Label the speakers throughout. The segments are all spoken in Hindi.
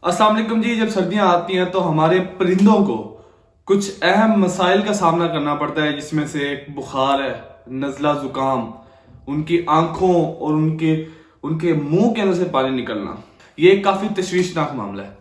Speaker 1: अस्सलाम वालेकुम जी। जब सर्दियां आती हैं तो हमारे परिंदों को कुछ अहम मसाइल का सामना करना पड़ता है, जिसमें से एक बुखार है, नज़ला जुकाम, उनकी आंखों और उनके उनके मुंह के अंदर से पानी निकलना। ये एक काफी तशवीशनाक मामला है।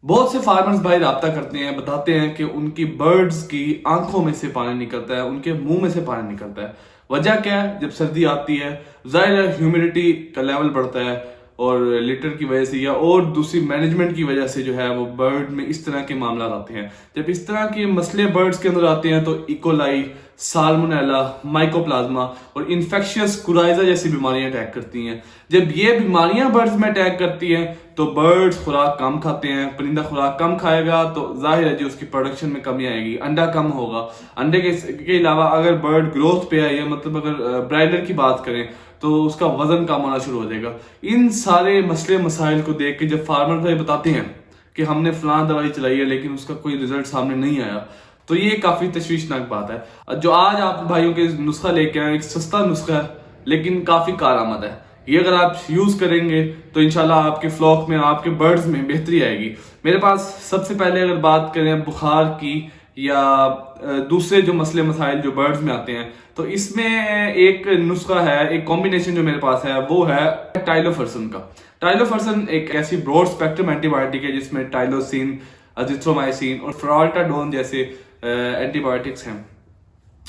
Speaker 1: बहुत से फार्मर्स भाई राब्ता करते हैं, बताते हैं कि उनकी बर्ड्स की आंखों में से पानी निकलता है, उनके मुंह में से पानी निकलता है। वजह क्या है? जब सर्दी आती है जाहिर है ह्यूमिडिटी का लेवल बढ़ता है और लिटर की वजह से या और दूसरी मैनेजमेंट की वजह से जो है वो बर्ड में इस तरह के मामला आते हैं। जब इस तरह के मसले बर्ड्स के अंदर आते हैं तो इकोलाई, साल्मोनेला, माइकोप्लाज्मा और इन्फेक्शियस कुराइजा जैसी बीमारियां अटैक करती हैं। जब ये बीमारियां बर्ड्स में अटैक करती हैं तो बर्ड्स खुराक कम खाते हैं। परिंदा खुराक कम खाएगा तो जाहिर है जी उसकी प्रोडक्शन में कमी आएगी, अंडा कम होगा। अंडे के अलावा अगर बर्ड ग्रोथ पे है, या मतलब अगर ब्रायलर की बात करें तो उसका वजन कम होना शुरू हो जाएगा। इन सारे मसले मसाइल को देख के जब फार्मर भाई बताते हैं कि हमने फलां दवाई चलाई है लेकिन उसका कोई रिजल्ट सामने नहीं आया, तो ये काफी तशवीशनाक बात है। जो आज आप भाइयों के नुस्खा लेके आए, एक सस्ता नुस्खा है लेकिन काफी कारआमद है। ये अगर आप यूज करेंगे तो इंशाल्लाह आपके फ्लॉक में, आपके बर्ड्स में बेहतरी आएगी। मेरे पास सबसे पहले अगर बात करें बुखार की या दूसरे जो मसले मसाइल जो बर्ड्स में आते हैं, तो इसमें एक नुस्खा है, एक कॉम्बिनेशन जो मेरे पास है वो है टाइलोफर्सन का। टाइलोफर्सन एक ऐसी ब्रॉड स्पेक्ट्रम एंटीबायोटिक है जिसमें टाइलोसिन, अजिथ्रोमाइसिन और फ्राल्टाडोन जैसे एंटीबायोटिक्स हैं।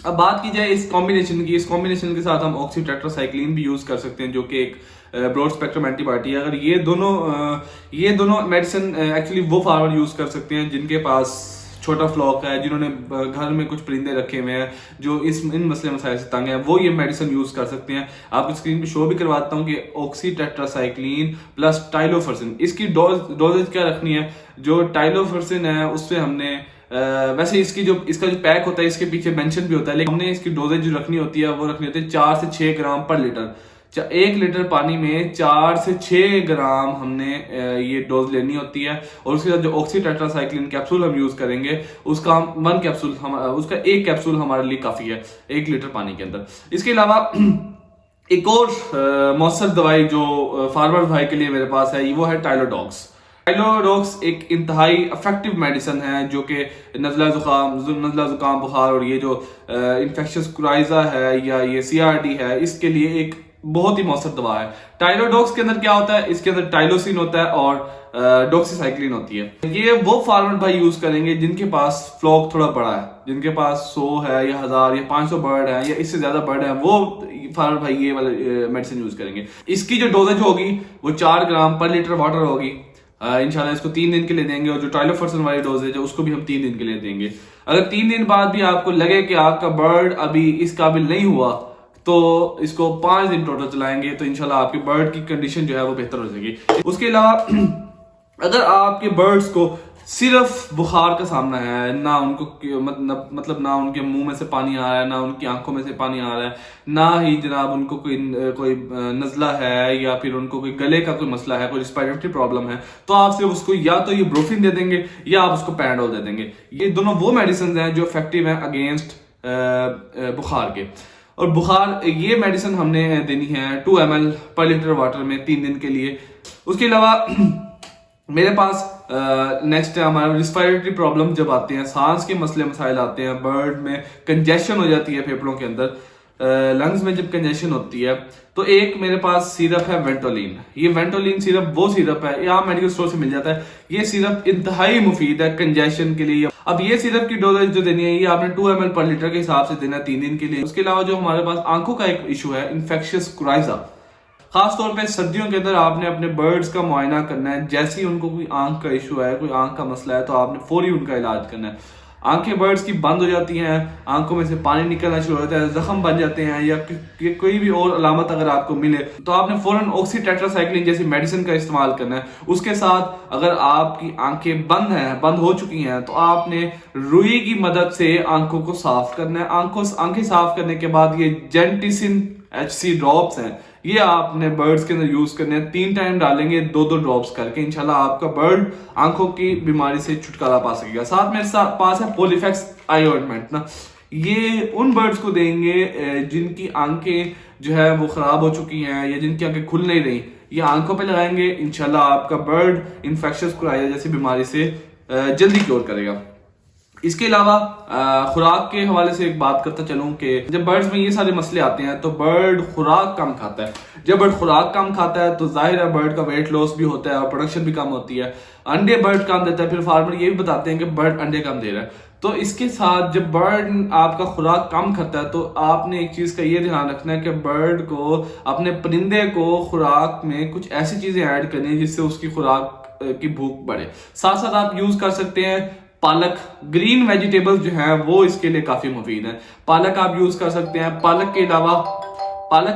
Speaker 1: अब बात की जाए इस कॉम्बिनेशन की, इस कॉम्बिनेशन के साथ हम ऑक्सीटेट्रासाइक्लिन भी यूज कर सकते हैं जो कि एक ब्रॉड स्पेक्ट्रम एंटीबायोटिक है। अगर ये दोनों मेडिसिन एक्चुअली वो फार्मर यूज कर सकते हैं जिनके पास छोटा फ्लॉक है, जिन्होंने घर में कुछ परिंदे रखे हुए हैं, जो इन मसले मसाइल से तंग है, वो ये मेडिसिन यूज कर सकते हैं। आपको स्क्रीन पे शो भी करवाता हूँ कि ऑक्सीटेट्रासाइक्लिन प्लस टाइलोफर्सिन, इसकी डोजेज क्या रखनी है। जो टाइलोफर्सिन है उससे हमने वैसे इसका जो पैक होता है इसके पीछे मेंशन भी होता है, लेकिन हमने इसकी डोजेज जो रखनी होती है वो रखनी होती है 4 से 6 ग्राम पर लीटर। 1 लीटर पानी में 4 से 6 ग्राम हमने ये डोज लेनी होती है। और उसके साथ जो ऑक्सीटेट्रासाइक्लिन कैप्सूल हम यूज करेंगे उसका उसका एक कैप्सूल हमारे लिए काफी है 1 लीटर पानी के अंदर। इसके अलावा एक और मौसर दवाई जो फार्मर भाई के लिए मेरे पास है वो है टाइलोडॉक्स। टाइलोडॉक्स एक इंतहाई इफेक्टिव मेडिसिन है जो कि नज़ला जुकाम, बुखार और ये जो इन्फेक्शियस कुराइजा है या ये CRD है, इसके लिए एक बहुत ही मौसर दवा है। टाइलोडॉक्स के अंदर क्या होता है? इसके अंदर टाइलोसिन होता है और डॉक्सीसाइक्लिन होती है। ये वो फार्मर भाई यूज करेंगे जिनके पास फ्लॉक थोड़ा बड़ा है, जिनके पास 100 है या 1000 या 500 बर्ड है या इससे ज्यादा बर्ड है, वो फार्मर भाई ये वाले मेडिसिन यूज करेंगे। इसकी जो डोजेज होगी वो 4 ग्राम पर लीटर वाटर होगी। इंशाल्लाह इसको 3 दिन के लिए देंगे और जो टाइलोफर्सन वाली डोजेज है उसको भी हम 3 दिन के लिए देंगे। अगर 3 दिन बाद भी आपको लगे कि आपका बर्ड अभी इस काबिल नहीं हुआ तो इसको 5 दिन टोटल चलाएंगे तो इंशाल्लाह आपके बर्ड की कंडीशन जो है वो बेहतर हो जाएगी। उसके अलावा अगर आपके बर्ड्स को सिर्फ बुखार का सामना है, ना उनको मतलब ना उनके मुंह में से पानी आ रहा है, ना उनकी आंखों में से पानी आ रहा है, ना ही जनाब उनको कोई नजला है या फिर उनको कोई गले का कोई मसला है, कोई रिस्पिरेटरी प्रॉब्लम है, तो आप सिर्फ उसको या तो ये ब्रोफिन दे देंगे या आप उसको पैराडोल दे देंगे। ये दोनों वो मेडिसिन हैं जो इफेक्टिव हैं अगेंस्ट बुखार के। और बुखार ये मेडिसिन हमने देनी है 2 ml पर लीटर वाटर में 3 दिन के लिए। उसके अलावा मेरे पास नेक्स्ट है हमारा रिस्पिरेटरी प्रॉब्लम। जब आते हैं, सांस के मसले मसाइल आते हैं, बर्ड में कंजेशन हो जाती है फेफड़ों के अंदर, लंग्स में जब कंजेशन होती है, तो एक मेरे पास सिरप है वेंटोलिन। ये वेंटोलिन सिरप वो सिरप है, यहाँ मेडिकल स्टोर से मिल जाता है। ये सिरप इंतहाई मुफीद है कंजेशन के लिए। अब ये सिरप की डोजेज जो देनी है ये आपने 2 ml पर लीटर के हिसाब से देना है 3 दिन के लिए। उसके अलावा जो हमारे पास आंखों का एक इशू है, इन्फेक्शियस कुराइजा, खास तौर पे सर्दियों के अंदर आपने अपने बर्ड्स का मुआयना करना है। जैसे ही उनको कोई आंख का इशू है, कोई आंख का मसला है, तो आपने फौरी उनका इलाज करना है। आंखें बर्ड्स की बंद हो जाती हैं, आंखों में से पानी निकलना शुरू हो जाता है, जख्म बन जाते हैं या कोई भी और अलामत अगर आपको मिले तो आपने फौरन ऑक्सीटेट्रासाइक्लिन जैसी मेडिसिन का इस्तेमाल करना है। उसके साथ अगर आपकी आंखें बंद हो चुकी हैं तो आपने रुई की मदद से आंखों को साफ करना है। आंखें साफ करने के बाद ये जेंटिसिन HC ड्रॉप्स हैं, ये आपने बर्ड्स के अंदर यूज करने हैं। 3 टाइम डालेंगे 2-2 ड्रॉप्स करके, इंशाल्लाह आपका बर्ड आंखों की बीमारी से छुटकारा पा सकेगा। साथ मेरे पास है पोलिफेक्स आई ऑइंटमेंट ना, ये उन बर्ड्स को देंगे जिनकी आंखें जो है वो खराब हो चुकी हैं या जिनकी आंखें खुल नहीं रही ये आंखों पे लगाएंगे, इंशाल्लाह आपका बर्ड इन्फेक्शस कोराइजा जैसी बीमारी से जल्दी क्योर करेगा। इसके अलावा खुराक के हवाले से एक बात करता चलूं कि जब बर्ड्स में ये सारे मसले आते हैं तो बर्ड खुराक कम खाता है। जब बर्ड खुराक कम खाता है तो जाहिर है बर्ड का वेट लॉस भी होता है और प्रोडक्शन भी कम होती है। अंडे बर्ड कम देता है, फिर फार्मर ये भी बताते हैं कि बर्ड अंडे कम दे रहा है। तो इसके साथ जब बर्ड आपका खुराक कम खाता है तो आपने एक चीज का ये ध्यान रखना है कि बर्ड को, अपने परिंदे को खुराक में कुछ ऐसी चीजें ऐड करनी है जिससे उसकी खुराक की भूख बढ़े। साथ साथ आप यूज कर सकते हैं पालक, ग्रीन वेजिटेबल्स जो हैं वो इसके लिए काफी मुफीद है। पालक आप यूज कर सकते हैं। पालक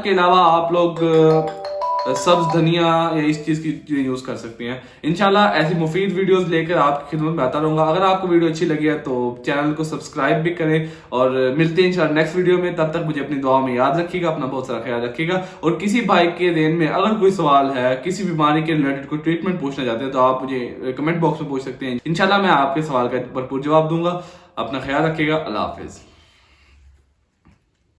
Speaker 1: के अलावा आप लोग सब्ज धनिया या इस चीज की चीजें यूज कर सकते हैं। इंशाल्लाह ऐसी मुफीद वीडियोस लेकर आपकी खिदमत में आता रहूंगा। अगर आपको वीडियो अच्छी लगी है तो चैनल को सब्सक्राइब भी करें और मिलते हैं इंशाल्लाह नेक्स्ट वीडियो में। तब तक मुझे अपनी दुआ में याद रखिएगा, अपना बहुत सारा ख्याल रखिएगा। और किसी भाई के ज़हन में अगर कोई सवाल है, किसी बीमारी के रिलेटेड कोई ट्रीटमेंट पूछना चाहते हैं तो आप मुझे कमेंट बॉक्स में पूछ सकते हैं। इंशाल्लाह मैं आपके सवाल का भरपूर जवाब दूंगा। अपना ख्याल रखिएगा। अल्लाह हाफिज।